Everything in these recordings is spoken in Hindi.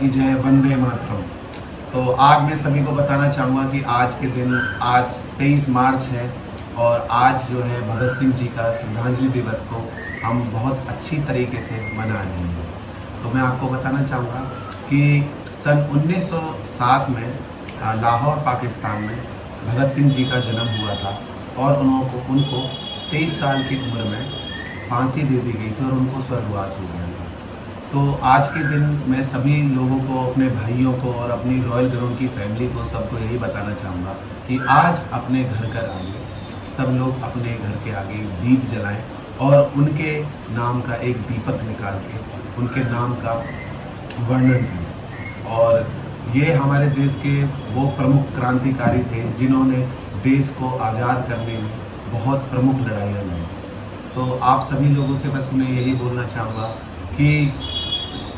की जय, वंदे मातरम। तो आज मैं सभी को बताना चाहूँगा कि आज के दिन, आज 23 मार्च है और आज जो है भगत सिंह जी का श्रद्धांजलि दिवस को हम बहुत अच्छी तरीके से मना रहे हैं। तो मैं आपको बताना चाहूँगा कि सन 1907 में लाहौर पाकिस्तान में भगत सिंह जी का जन्म हुआ था और उनको 23 साल की उम्र में फांसी दे दी गई थी और उनको स्वर्गवास हो गया था। तो आज के दिन मैं सभी लोगों को, अपने भाइयों को और अपनी रॉयल ग्राउंड की फैमिली को, सबको यही बताना चाहूँगा कि आज अपने घर के आगे सब लोग अपने घर के आगे दीप जलाएं और उनके नाम का एक दीपक निकाल के उनके नाम का वर्णन करें। और ये हमारे देश के वो प्रमुख क्रांतिकारी थे जिन्होंने देश को आज़ाद करने में बहुत प्रमुख लड़ाइयाँ लड़ी। तो आप सभी लोगों से बस मैं यही बोलना चाहूँगा कि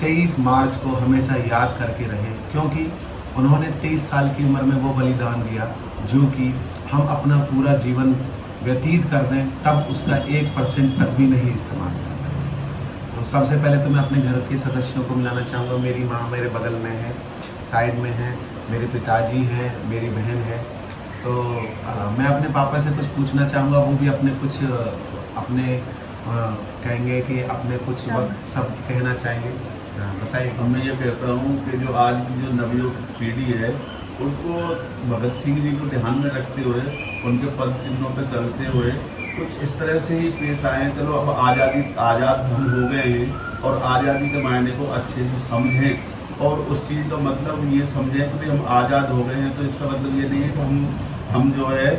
23 मार्च को हमेशा याद करके रहें, क्योंकि उन्होंने 23 साल की उम्र में वो बलिदान दिया जो कि हम अपना पूरा जीवन व्यतीत कर दें तब उसका 1% तक भी नहीं इस्तेमाल कर रहे। तो सबसे पहले तो मैं अपने घर के सदस्यों को मिलाना चाहूँगा। मेरी माँ मेरे बगल में है, साइड में है, मेरे पिताजी हैं, मेरी बहन है। तो मैं अपने पापा से कुछ पूछना चाहूँगा, वो भी अपने कुछ अपने कहेंगे कि अपने कुछ वक्त शब्द कहना चाहेंगे। बताइए। मैं ये कहता हूँ कि जो आज की जो नवयुवक पीढ़ी है उनको भगत सिंह जी को ध्यान में रखते हुए, उनके पद चिन्हों पर चलते हुए कुछ इस तरह से ही पेश आए। चलो अब आज़ाद हम हो गए हैं और आज़ादी के मायने को अच्छे से समझें और उस चीज़ का मतलब ये समझें कि हम आज़ाद हो गए हैं तो इसका मतलब ये नहीं है कि हम जो है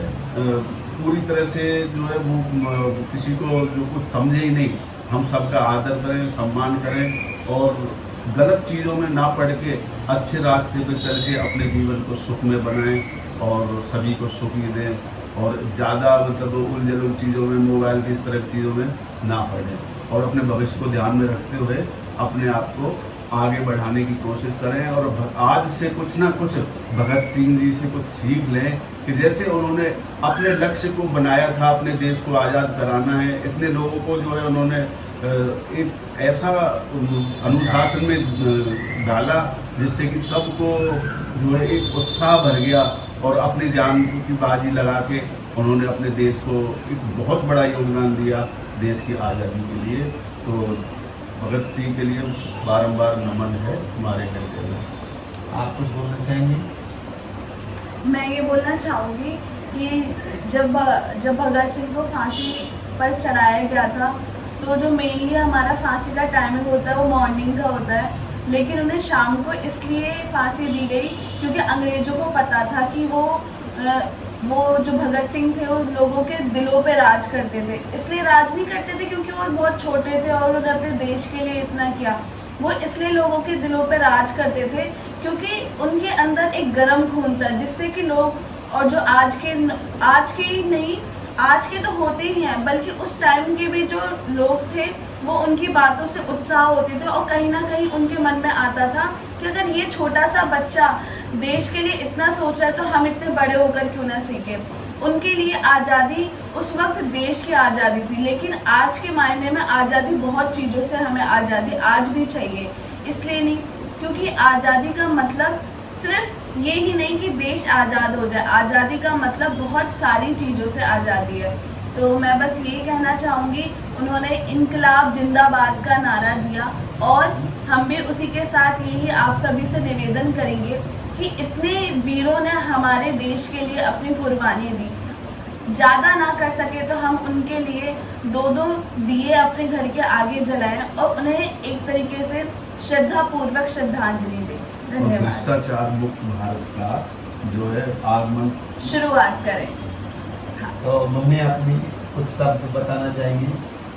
पूरी तरह से जो है वो किसी को जो कुछ समझे ही नहीं। हम सबका आदर करें, सम्मान करें और गलत चीज़ों में ना पड़ के अच्छे रास्ते पर चल के अपने जीवन को सुखमय बनाएं और सभी को सुखी दें और ज़्यादा मतलब उलझन चीज़ों में, मोबाइल की इस तरह की चीज़ों में ना पड़ें और अपने भविष्य को ध्यान में रखते हुए अपने आप को आगे बढ़ाने की कोशिश करें। और आज से कुछ ना कुछ भगत सिंह जी से कुछ सीख लें कि जैसे उन्होंने अपने लक्ष्य को बनाया था, अपने देश को आज़ाद कराना है, इतने लोगों को जो है उन्होंने एक ऐसा अनुशासन में डाला जिससे कि सबको जो है एक उत्साह भर गया और अपनी जान की बाजी लगा के उन्होंने अपने देश को एक बहुत बड़ा योगदान दिया देश की आज़ादी के लिए। तो भगत सिंह के लिए बारंबार नमन है हमारे घर के। आप कुछ बोलना चाहेंगे? मैं ये बोलना चाहूँगी कि जब भगत सिंह को फांसी पर चढ़ाया गया था तो जो मेनली हमारा फांसी का टाइमिंग होता है वो मॉर्निंग का होता है, लेकिन उन्हें शाम को इसलिए फांसी दी गई क्योंकि अंग्रेज़ों को पता था कि वो जो भगत सिंह थे वो लोगों के दिलों पे राज करते थे। इसलिए राज नहीं करते थे क्योंकि वो बहुत छोटे थे और उन्होंने अपने देश के लिए इतना किया, वो इसलिए लोगों के दिलों पे राज करते थे क्योंकि उनके अंदर एक गर्म खून था जिससे कि लोग, और जो आज के ही नहीं, आज के तो होते ही हैं बल्कि उस टाइम के भी जो लोग थे वो उनकी बातों से उत्साह होते थे और कहीं ना कहीं उनके मन में आता था कि अगर ये छोटा सा बच्चा देश के लिए इतना सोच रहा है तो हम इतने बड़े होकर क्यों ना सीखें। उनके लिए आज़ादी उस वक्त देश की आज़ादी थी, लेकिन आज के मायने में आज़ादी बहुत चीज़ों से हमें आज़ादी आज भी चाहिए। इसलिए नहीं क्योंकि आज़ादी का मतलब सिर्फ ये ही नहीं कि देश आज़ाद हो जाए, आज़ादी का मतलब बहुत सारी चीज़ों से आज़ादी है। तो मैं बस यही कहना चाहूँगी, उन्होंने इनकलाब जिंदाबाद का नारा दिया और हम भी उसी के साथ यही आप सभी से निवेदन करेंगे कि इतने वीरों ने हमारे देश के लिए अपनी कुर्बानी दी, ज़्यादा ना कर सके तो हम उनके लिए 2-2 दिए अपने घर के आगे जलाएं और उन्हें एक तरीके से श्रद्धापूर्वक श्रद्धांजलि दें। धन्यवाद। भ्रष्टाचार मुक्त भारत का जो है आगमन शुरुआत करें। तो मम्मी अपनी कुछ शब्द बताना चाहेंगी?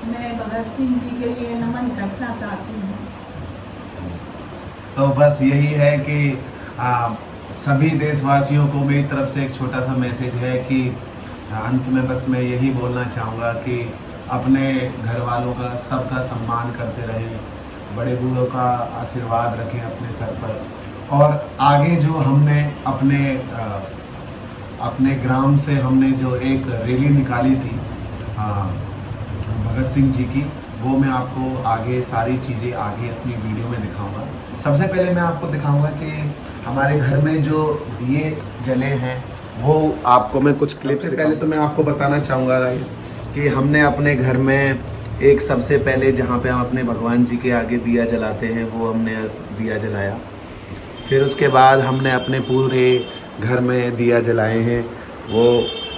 मैं भगत सिंह जी के लिए नमन करना चाहती हूँ। तो बस यही है कि सभी देशवासियों को मेरी तरफ से एक छोटा सा मैसेज है कि अंत में बस मैं यही बोलना चाहूँगा कि अपने घर वालों का, सबका सम्मान करते रहें, बड़े बूढ़ों का आशीर्वाद रखें अपने सर पर। और आगे जो हमने अपने ग्राम से हमने जो एक रैली निकाली थी भगत सिंह जी की, वो मैं आपको आगे सारी चीज़ें आगे अपनी वीडियो में दिखाऊंगा। सबसे पहले मैं आपको दिखाऊंगा कि हमारे घर में जो दिए जले हैं वो आपको मैं कुछ क्लिप से पहले तो मैं आपको बताना चाहूँगा गाइस कि हमने अपने घर में एक सबसे पहले जहाँ पे हम अपने भगवान जी के आगे दिया जलाते हैं वो हमने दिया जलाया। फिर उसके बाद हमने अपने पूरे घर में दिया जलाए हैं। वो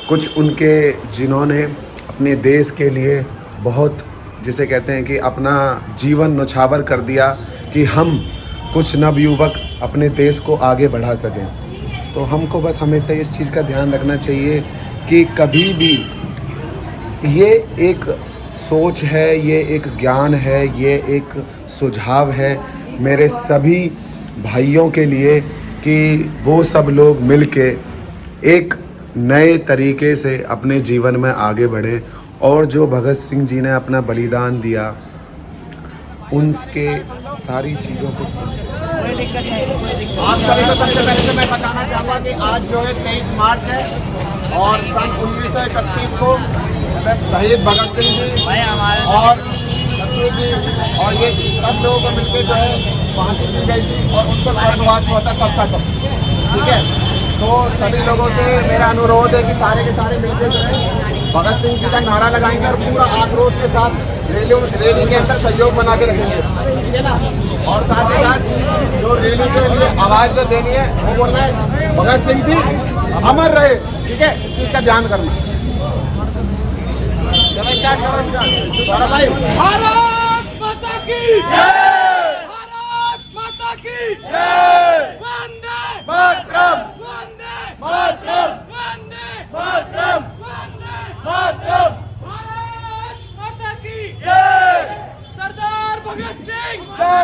कुछ उनके जिन्होंने अपने देश के लिए बहुत जिसे कहते हैं कि अपना जीवन न्यौछावर कर दिया कि हम कुछ नवयुवक अपने देश को आगे बढ़ा सकें। तो हमको बस हमेशा इस चीज़ का ध्यान रखना चाहिए कि कभी भी ये एक सोच है, ये एक ज्ञान है, ये एक सुझाव है मेरे सभी भाइयों के लिए कि वो सब लोग मिलके एक नए तरीके से अपने जीवन में आगे बढ़े और जो भगत सिंह जी ने अपना बलिदान दिया उनके सारी चीज़ों को समझें। आप सभी को सबसे पहले तो मैं बताना चाहूँगा कि आज जो है 23 मार्च है और सन 1931 को शहीद भगत सिंह जी और शत्रु जी और ये सब लोगों को मिलकर जो है फांसी दी गई थी और उनको स्वर्गवास हुआ था सबका सब। ठीक है, तो सभी लोगों से मेरा अनुरोध है कि सारे के सारे मिलकर जो है भगत सिंह जी का नारा लगाएंगे और पूरा आक्रोश के साथ रैली के अंदर सहयोग बना के रखेंगे। ठीक है ना, और साथ ही साथ जो रैली के लिए आवाज़ जो देनी है वो बोलना है भगत सिंह जी अमर रहे। ठीक है, इस चीज़ का ध्यान करना। चलो स्टार्ट करो भाई। भारत माता की जय, भारत माता की जय, वंदे मातरम, वंदे मातरम, वंदे मातरम, वंदे मातरम, भारत माता की जय, सरदार भगत सिंह, जय,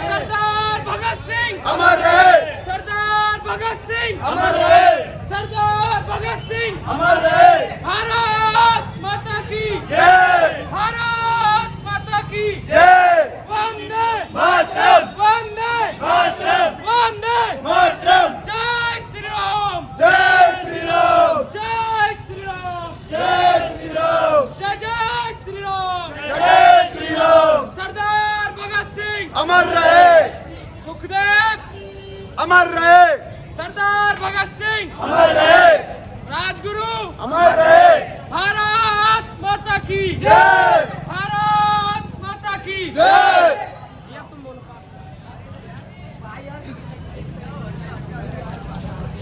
सरदार भगत सिंह अमर रहे, सरदार भगत सिंह अमर रहे, सरदार भगत सिंह अमर रहे, भारत माता की जय, भारत माता की जय, वंदे मातरम, वंदे मातरम, वंदे मातरम, जय श्री राम, जय श्री राम, जय श्री राम, जय श्री राम, जय जय श्री राम, जय श्री राम, सरदार भगत सिंह अमर रहे, सुखदेव, अमर रहे, सरदार भगत सिंह, अमर रहे, राजगुरु, अमर रहे, भारत माता की जय, भारत माता की जय।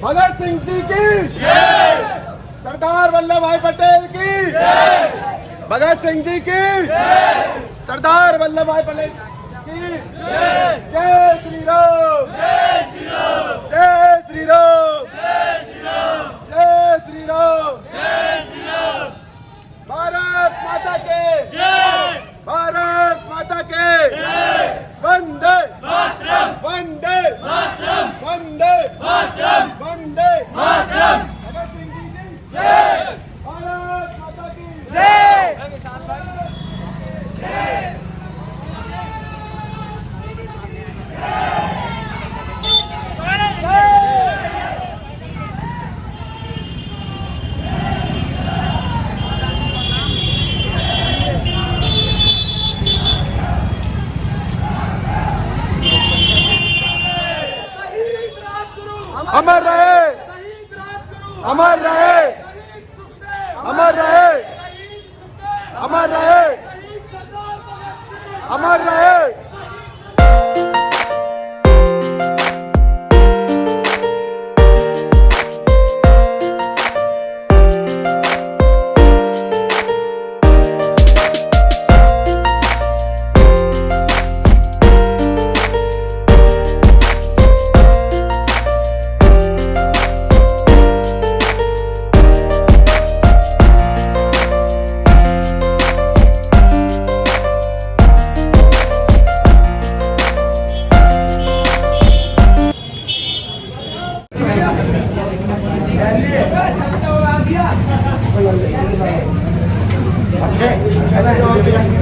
भगत सिंह जी की जय, सरदार वल्लभ भाई पटेल की जय, भगत सिंह जी की जय, सरदार वल्लभ भाई पटेल की जय, जय श्री राम, जय श्री राम, जय श्री राम, जय श्री राम, जय श्री राम, जय श्री राम, भारत माता के जय, भारत माता के जय, वंदे मातरम, वंदे मातरम, वंदे मातरम, वंदे मातरम, भगत सिंह जी की जय, भारत माता की जय, जय। शहीद राजगुरु, अमर रहे, शहीद राजगुरु, अमर रहे, शहीद सुखदेव, अमर रहे, शहीद सुखदेव, अमर रहे, शहीद सरदार भगत सिंह, अमर रहे। दिया।